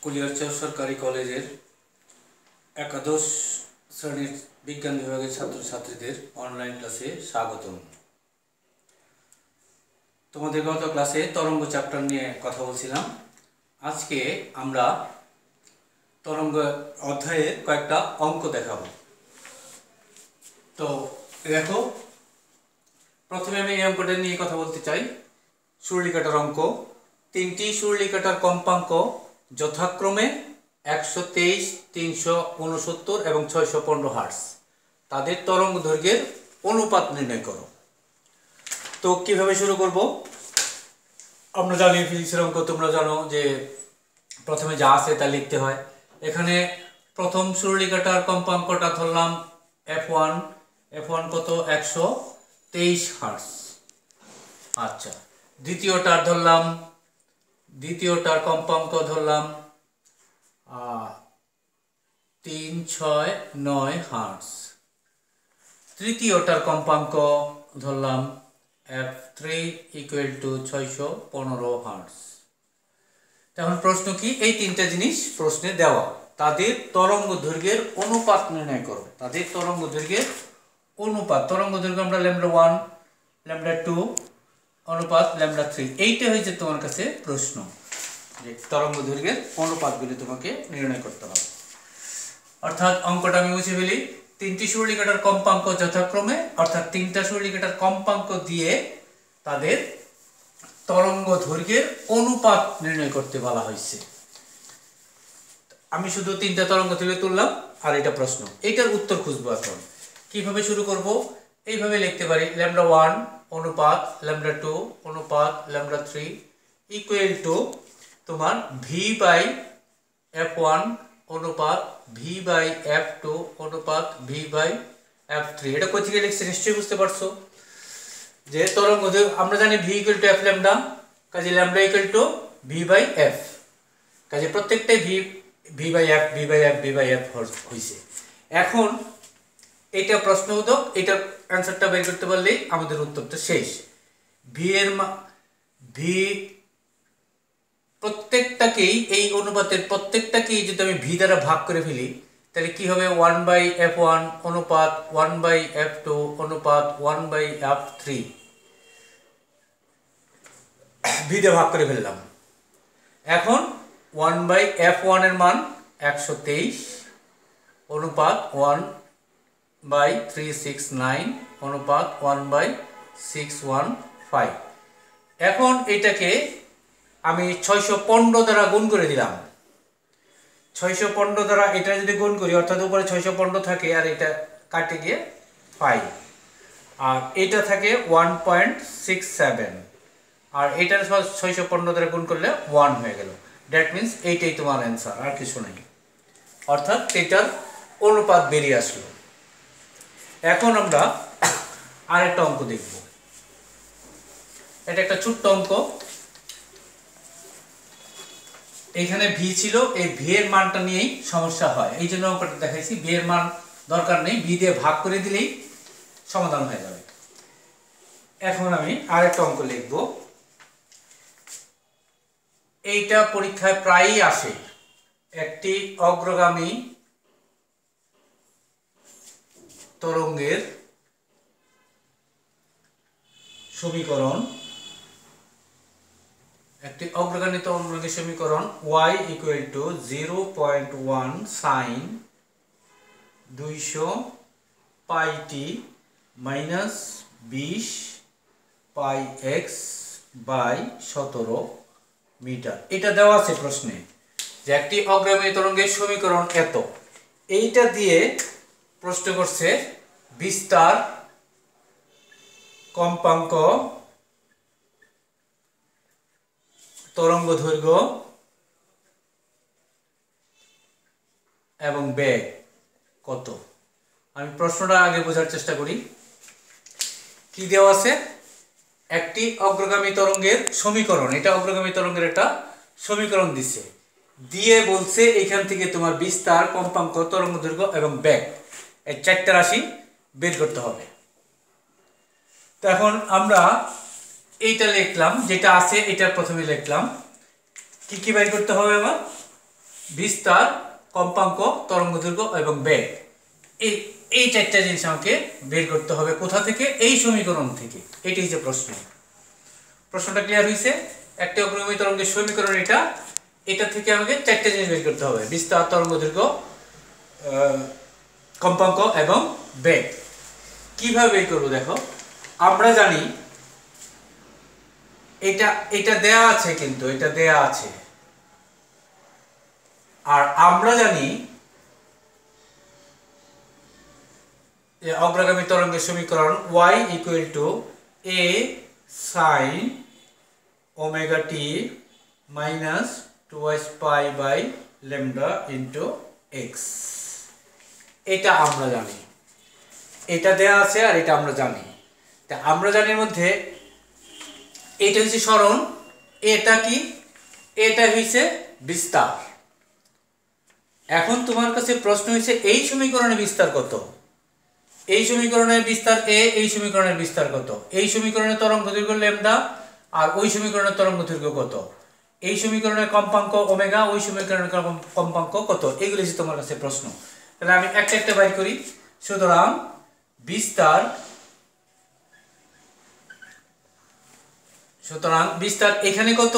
কুলিয়ারচর সরকারি কলেজের একাদশ শ্রেণীর বিজ্ঞান বিভাগের ছাত্রছাত্রীদের অনলাইন ক্লাসে স্বাগতম। তোমাদের গত ক্লাসে তরঙ্গ চ্যাপ্টার নিয়ে কথা বলছিলাম। আজকে আমরা তরঙ্গ অধ্যায়ে কয়েকটা অঙ্ক দেখাবো। তো দেখো, প্রথমে আমি এই অঙ্কটা নিয়ে কথা বলতে চাই। সুরলিকাটার অঙ্ক। তিনটি সুরলিকাটার কম্পাঙ্ক যথাক্রমে 123, 369 এবং 615 হার্টজ। তাদের তরঙ্গ দৈর্ঘ্যের অনুপাত নির্ণয় করো। তো কিভাবে শুরু করব? আমরা জানি ফিজিক্সের অঙ্ক, তোমরা জানো যে প্রথমে যা আছে তা লিখতে হয়। এখানে প্রথম সুরলিকাটার কম্পাঙ্কটা ধরলাম F1 কত? 123 হার্টজ। আচ্ছা, দ্বিতীয়টার কম্পাঙ্ক ধরলাম 369 হার্টজ। তৃতীয়টার কম্পাঙ্ক ধরলাম F3 = 615 হার্টজ। এখন প্রশ্ন কি? এই তিনটা জিনিস প্রশ্নে দেওয়া। তাদের তরঙ্গ দৈর্ঘ্যের অনুপাত নির্ণয় করো। তাদের তরঙ্গ দৈর্ঘ্যের অনুপাত, তরঙ্গ দৈর্ঘ্য আমরা λ1, λ2 অনুপাত λ3, এইটা হয়েছে তোমার কাছে প্রশ্ন, যে তরঙ্গ দৈর্ঘ্যের অনুপাতগুলি তোমাকে নির্ণয় করতে হবে। অর্থাৎ অঙ্কটা আমি মুছে ফেলি। তিনটি সুরলিকাটার কম্পাঙ্ক যথাক্রমে, অর্থাৎ তিনটা সুরলিকাটার কম্পাঙ্ক দিয়ে তাদের তরঙ্গ দৈর্ঘ্যের অনুপাত নির্ণয় করতে বলা হয়েছে। আমি শুধু তিনটা তরঙ্গ তুলে তুললাম, আর এটা প্রশ্ন। এইটার উত্তর খুঁজবো। এখন কিভাবে শুরু করব? এইভাবে লিখতে পারি, λ1 অনুপাত λ2 অনুপাত λ3 = তোমার v/f1 অনুপাত v/f2 অনুপাত v/f3। এটা কোথা থেকে লিখছি নিশ্চয়ই বুঝতে পারছো, যে তরঙ্গ আমরা জানি v = f λ, কাজে λ = v/f, কাজে প্রত্যেকটাই v/f হইছে। এখন এটা প্রশ্নবোধক, এটার অ্যান্সারটা বের করতে পারলেই আমাদের উত্তরটা শেষ। প্রত্যেকটাকেই, এই অনুপাতের প্রত্যেকটাকেই যদি আমি ভি দ্বারা ভাগ করে ফেলি, তাহলে কি হবে? 1/f1 অনুপাত 1/f2 অনুপাত 1/f3। ভি দিয়ে ভাগ করে ফেললাম। এখন 1/f1 এর মান 123 অনুপাত 1/369 অনুপাত 1/615। এখন এটাকে আমি 615 দ্বারা গুণ করে দিলাম। 615 দ্বারা এটা যদি গুণ করি, অর্থাৎ উপরে 615 থাকে আর এটা কাটে গিয়ে 5, আর এটা থাকে 1.67, আর এটার 615 দ্বারা গুণ করলে 1 হয়ে গেল। দ্যাট মিন্স এইটাই তোমার অ্যান্সার, আর কিছু নেই। অর্থাৎ এটার অনুপাত বেরিয়ে আসলো। এখন আমরা আরেকটা অঙ্ক দেখব। এটা একটা ছোট্ট অঙ্ক। এখানে ভি ছিল, এই ভি এর মানটা নিয়েই সমস্যা হয়, এই জন্য অঙ্কটা দেখাইছি। ভি এর মান দরকার নেই, ভি দিয়ে ভাগ করে দিলেই সমাধান হয়ে যাবে। এখন আমি আরেকটা অঙ্ক লিখব। এইটা পরীক্ষায় প্রায়ই আসে। একটি অগ্রগামী তরঙ্গের সমীকরণ, একটি অগ্রগামী তরঙ্গের সমীকরণ y = 0.1 sin 200 πt - 20 πx/17 metre. এটা দেওয়া আছে প্রশ্নে, যে একটি অগ্রগামী তরঙ্গের সমীকরণ এত। এইটা দিয়ে প্রশ্ন করছে বিস্তার কম্পাঙ্ক, তরঙ্গ দৈর্ঘ্য এবং বেগ কত। আমি প্রশ্নটা আগে বোঝার চেষ্টা করি। কি দেওয়া আছে? একটি অগ্রগামী তরঙ্গের সমীকরণ, এটা অগ্রগামী তরঙ্গের একটা সমীকরণ দিছে, দিয়ে বলছে এখান থেকে তোমার বিস্তার, কম্পাঙ্ক, তরঙ্গ দৈর্ঘ্য এবং বেগ, এই চারটা রাশি বের করতে হবে। তো এখন আমরা এইটা লিখলাম, যেটা আছে এটা প্রথমে লিখলাম। কি কি বের করতে হবে? আমার বিস্তার, কম্পাঙ্ক, তরঙ্গদৈর্ঘ্য এবং বেগ। এই এই চারটা জিনিস আমাকে বের করতে হবে কোথা থেকে? এই সমীকরণ থেকে। এটি হচ্ছে প্রশ্ন। প্রশ্নটা ক্লিয়ার হয়েছে? একটা অগ্রগামী তরঙ্গের সমীকরণ এটা থেকে আমাকে চারটা জিনিস বের করতে হবে: বিস্তার, তরঙ্গদৈর্ঘ্য, কম্পাঙ্ক এবং বেগ। কিভাবে বের করবো দেখো, আমরা জানি এটা দেয়া আছে, কিন্তু এটা দেয়া আছে, আর আমরা জানি যে অগ্রগামী তরঙ্গের সমীকরণ y = a sin omega t minus 2s pi by lambda into x। এটা আমরা জানি, এটা দেয়া আছে আর এটা আমরা জানি। তা আমরা জানির মধ্যে এটা হচ্ছে সরণ, এটা কি? এটা হচ্ছে বিস্তার। এখন তোমার কাছে প্রশ্ন হচ্ছে এই সমীকরণের বিস্তার কত? এই সমীকরণের বিস্তার a, এই সমীকরণের বিস্তার কত? এই সমীকরণের তরঙ্গদৈর্ঘ্য ল্যামডা আর ওই সমীকরণের তরঙ্গদৈর্ঘ্য কত? এই সমীকরণের কম্পাঙ্ক ওমেগা, ওই সমীকরণের কম্পাঙ্ক কত? এগুলো হচ্ছে তোমার কাছে প্রশ্ন। তাহলে আমি একটা একটা বাইর করি। সুতরাং বিস্তার এখানে কত?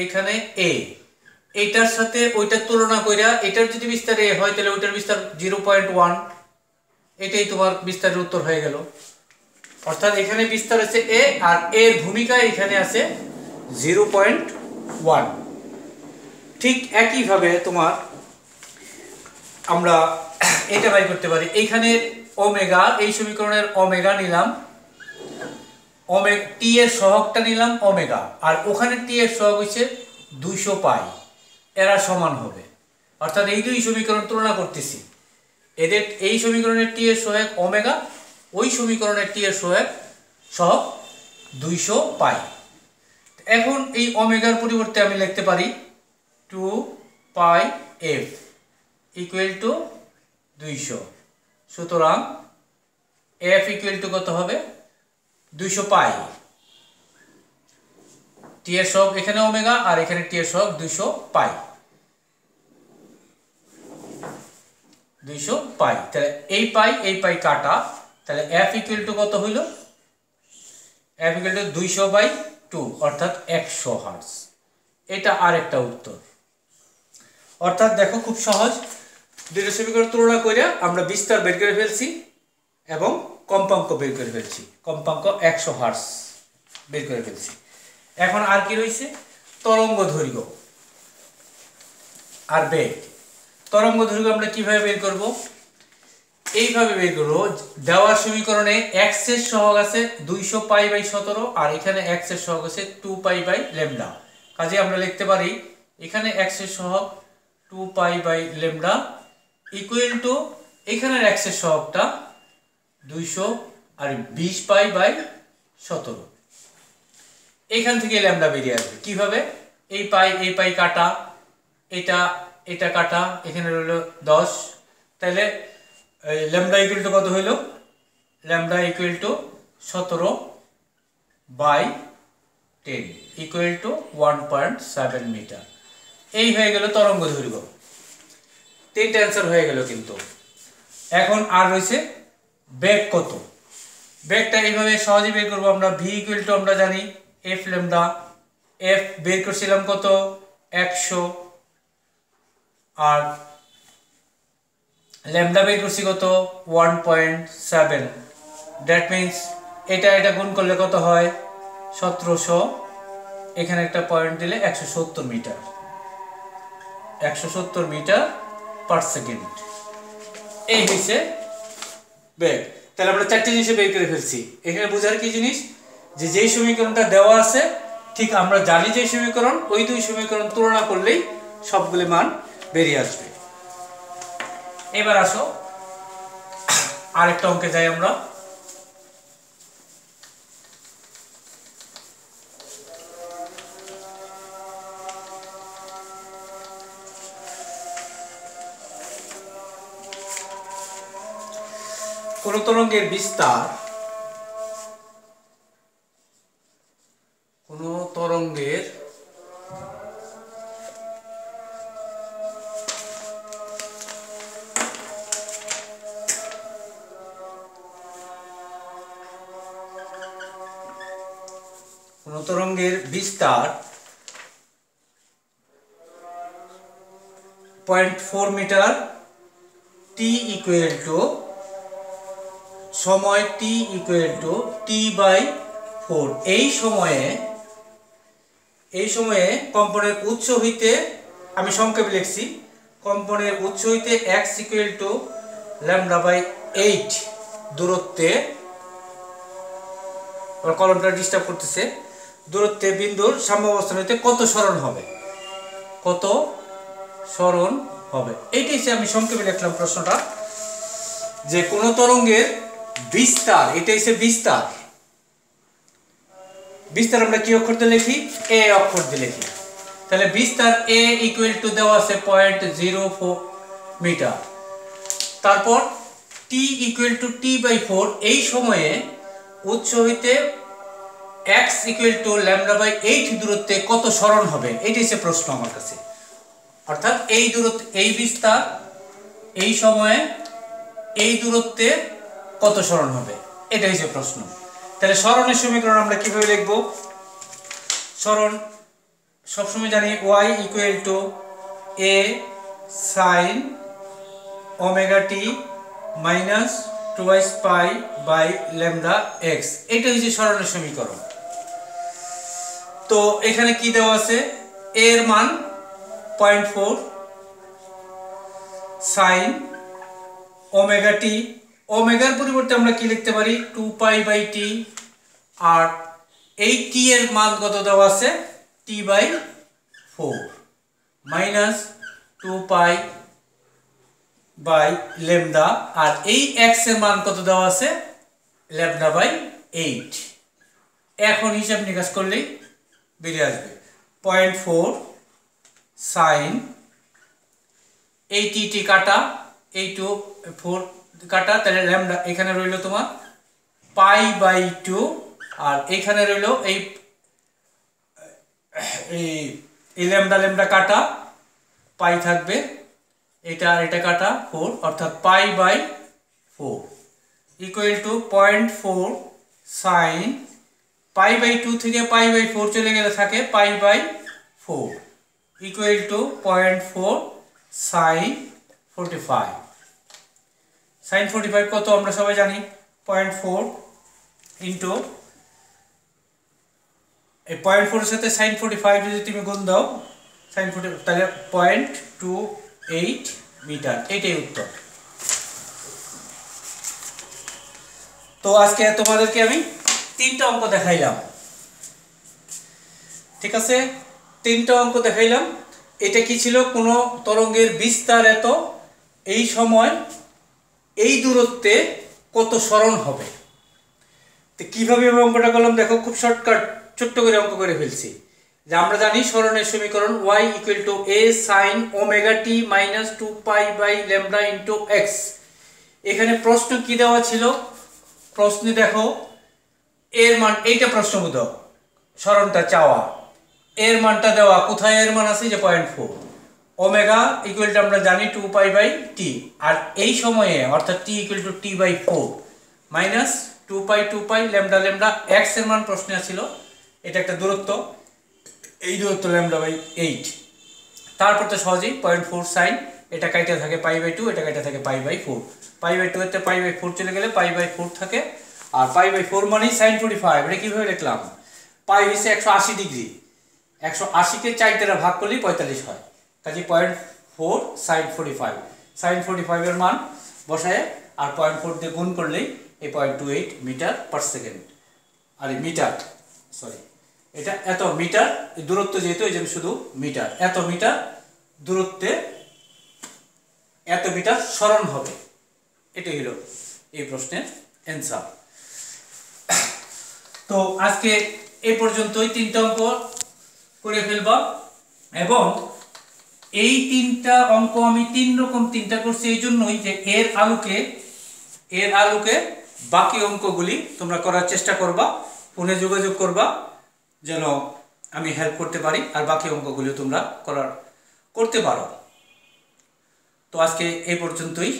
এখানে a। এইটার সাথে ওইটার তুলনা কইরা এটার যদি বিস্তার a হয় তাহলে ওইটার বিস্তার 0.1। এটাই তোমার বিস্তারের উত্তর হয়ে গেল। অর্থাৎ এখানে বিস্তার আছে a আর এর ভূমিকা এখানে আছে 0.1। ঠিক একইভাবে তোমার আমরা এটা বাই করতে পারি। এইখানে ওমেগা, এই সমীকরণের ওমেগা নিলাম, টি এর সহগটা নিলাম ওমেগা, আর ওখানে টি এর সহগ হচ্ছে 200 পাই। এরা সমান হবে, অর্থাৎ এই দুই সমীকরণ তুলনা করতেছি। এদের এই সমীকরণের টি এর সহায়ক ওমেগা, ওই সমীকরণের টি এর সহগ 200 পাই। এখন এই ওমেগার পরিবর্তে আমি লিখতে পারি 2 পাই f = 200। সুতরাং f = কত হবে? 200 পাই। টি এর সহগ এখানে ওমেগা আর এখানে টি এর সহগ 200 পাই। 200 পাই। তাহলে এই পাই কাটা, তাহলে f = কত হইল? f = 200/2 অর্থাৎ 100 হার্টজ। এটা আরেকটা উত্তর। অর্থাৎ দেখো খুব সহজ, দুইটা সমীকরণ তুলনা করে আমরা বিস্তার বের করে ফেলছি এবং কম্পাঙ্ক বের করে ফেলছি। কম্পাঙ্ক 100 হার্টজ বের করে ফেলছি। এখন আর কি রয়েছে? তরঙ্গ দৈর্ঘ্য আর বেগ। তরঙ্গ দৈর্ঘ্য আমরা কিভাবে বের করব? এইভাবে বের করব। দেওয়া সমীকরণে x এর সহগ আছে 200 পাই/17 আর এখানে x এর সহগ আছে 2 পাই/ল্যামডা। কাজে আমরা লিখতে পারি এখানে x এর সহগ 2 পাই/ল্যামডা = এখানের x এর সহগটা 200 আর 20 পাই/17। এখান থেকে ল্যামডা বেরিয়ে আসবে কিভাবে? এই পাই কাটা, এটা কাটা, এখানে রইল 10। তাহলে ল্যামডা = কত হইল? Lambda = 17/10 = 1.7 metre. এই হয়ে গেল তরঙ্গ দৈর্ঘ্য। তিনটা অ্যান্সার হয়ে গেল। কিন্তু এখন আর রয়েছে বেগ কত। বেগটা এইভাবে সহজে বের করব আমরা। v = আমরা জানি f ল্যামডা। f বের করছিলাম কত? 100 আর ল্যামডা বের করছি কত? 1.7। দ্যাট মিন্স এটা গুণ করলে কত হয়? 1700। এখানে একটা পয়েন্ট দিলে 170 মিটার। 170 মিটার/সেকেন্ড। এই হইছে বেগ। তাহলে আমরা চারটি জিনিস বের করে ফেলছি। এখানে বোঝার কি জিনিস? যে যেই সমীকরণটা দেওয়া আছে ঠিক আমরা জানি যে সমীকরণ, ওই দুই সমীকরণ তুলনা করলেই সবগুলো মান বেরিয়ে আসবে। এবার আসো আরেকটা অঙ্কে যাই আমরা। কোন তরঙ্গের বিস্তার, কোন তরঙ্গের তরঙ্গের বিস্তার 0.4 মিটার, টি ইকুয়াল টু সময় টি ইকুয়াল টু t/4। এই সময়ে কম্পনের উৎস হইতে, আমি সংক্ষেপে লিখছি, কম্পনের উৎস হইতে x ইকুয়াল টু λ/8 দূরত্বে, কলমটা ডিস্টার্ব করতেছে, দূরত্বে বিন্দুর সাম্যাবস্থান হইতে কত সরণ হবে, কত সরণ হবে। এইটাই আমি সংক্ষেপে লিখলাম প্রশ্নটা, যে কোন তরঙ্গের বিস্তার, এটাই বিস্তার। বিস্তার আমরা কি অক্ষর দিয়ে লিখি? এ অক্ষর দিয়ে লিখি। তাহলে বিস্তার এ ইকুয়াল টু দেওয়া আছে 0.04 মিটার। তারপর টি ইকুয়াল টু t/4, এই সময়ে উৎস হইতে x ইকুয়াল টু λ/8 দূরত্বে কত সরণ হবে, এটাই প্রশ্ন আমার কাছে। অর্থাৎ এই দূরত্ব, এই বিস্তার, এই সময়ে এই দূরত্বে কত সরণ হবে, এটাই হচ্ছে প্রশ্ন। তাহলে সরণের সমীকরণ আমরা কিভাবে লিখব? সরণ সবসময় জানি y equal to a sin omega t minus 2 pi by lambda x, এটা হচ্ছে সরণের সমীকরণ। তো এখানে কি দেওয়া আছে? a এর মান 0.4 sin ওমেগা টি, ওমেগার পরিবর্তে আমরা কি লিখতে পারি? 2 পাই বাই টি। আর এই টি এর মান কত দেওয়া আছে? t/4 minus 2 pi by lambda. আর এই x এর মান কত দেওয়া আছে? λ/8। এখন হিসাব নিকাশ করলেই বেরিয়ে আসবে 0.4 sin এই টি কাটা, এই 4 কাটা, তাহলে ল্যামডা এখানে রইল তোমার π/2, আর এখানে রইল এই ল্যামডা কাটা, পাই থাকবে, এটা আর এটা কাটা 4, অর্থাৎ π/4 ইকুয়াল টু 0.4 sin π/2 থেকে π/4 চলে গেলে থাকে π/4 ইকুয়াল টু 0.4 sin 45। sin 45 কত আমরা সবাই জানি? 0.4 ইন্টু এই 0.4 এর সাথে sin 45 যদি তুমি গুণ দাও, sin 45, তাহলে 0.28 মিটার। এটাই উত্তর। তো আজকে তোমাদেরকে আমি 3টা অঙ্ক দেখাইলাম, ঠিক আছে? 3টা অঙ্ক দেখাইলাম। এটা কি ছিল? কোন তরঙ্গের বিস্তার এত, এই সময় এই দূরত্বে কত সরণ হবে। তো কিভাবে অঙ্কটা করলাম দেখো, খুব শর্টকাট ছোট্ট করে অঙ্ক করে ফেলছি। যে আমরা জানি সরণের সমীকরণ y equal to a sin omega t minus 2 pi by lambda into x। এখানে প্রশ্ন কি দেওয়া ছিল? প্রশ্নে দেখো এর মান, এইটা প্রশ্নবোধ, সরণটা চাওয়া, এর মানটা দেওয়া, কোথায় এর মান আছে? যে 0.4। ওমেগা ইকুয়াল টু আমরা জানি 2 পাই বাই টি, আর এই সময়ে অর্থাৎ t equal to t/4 minus 2 pi lambda x এর মান প্রশ্নে ছিল। এটা একটা দূরত্ব, এই দূরত্ব λ/8। তারপর তো সহজেই 0.4 sin, এটা কাইটা থাকে π/2, এটা কাইটা থাকে π/4। π/2 এতে π/4 চলে গেলে π/4 থাকে, আর π/4 মানে sin 45। এটা কিভাবে লিখলাম? পাই হচ্ছে 180 ডিগ্রি, 180 কে 4 দ্বারা ভাগ করলেই 45 হয়। কাজে 0.4 sin 45, sin 45 এর মান বসায় আর 0.4 দিয়ে গুণ করলেই এই 0.28 মিটার পার সেকেন্ড। আর এই মিটার, সরি, এটা এত মিটার, দূরত্ব যেহেতু এই জন্য শুধু মিটার, এত মিটার দূরত্বে এত মিটার সরণ হবে। এটাই হলো এই প্রশ্নের অ্যান্সার। তো আজকে এই পর্যন্তই 3টা অঙ্ক করে ফেলবা, এবং এই 3টা অঙ্ক আমি 3 রকম 3টা করছি এই জন্যই যে এর আলোকে বাকি অঙ্কগুলি তোমরা করার চেষ্টা করবা, ফোনে যোগাযোগ করবা যেন আমি হেল্প করতে পারি, আর বাকি অঙ্কগুলি তোমরা করতে পারো। তো আজকে এই পর্যন্তই।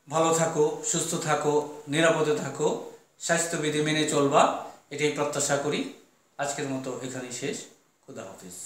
ভালো থাকো, সুস্থ থাকো, নিরাপদে থাকো, স্বাস্থ্যবিধি মেনে চলবা, এটাই প্রত্যাশা করি। আজকের মতো এখানেই শেষ। খুদা হাফিজ।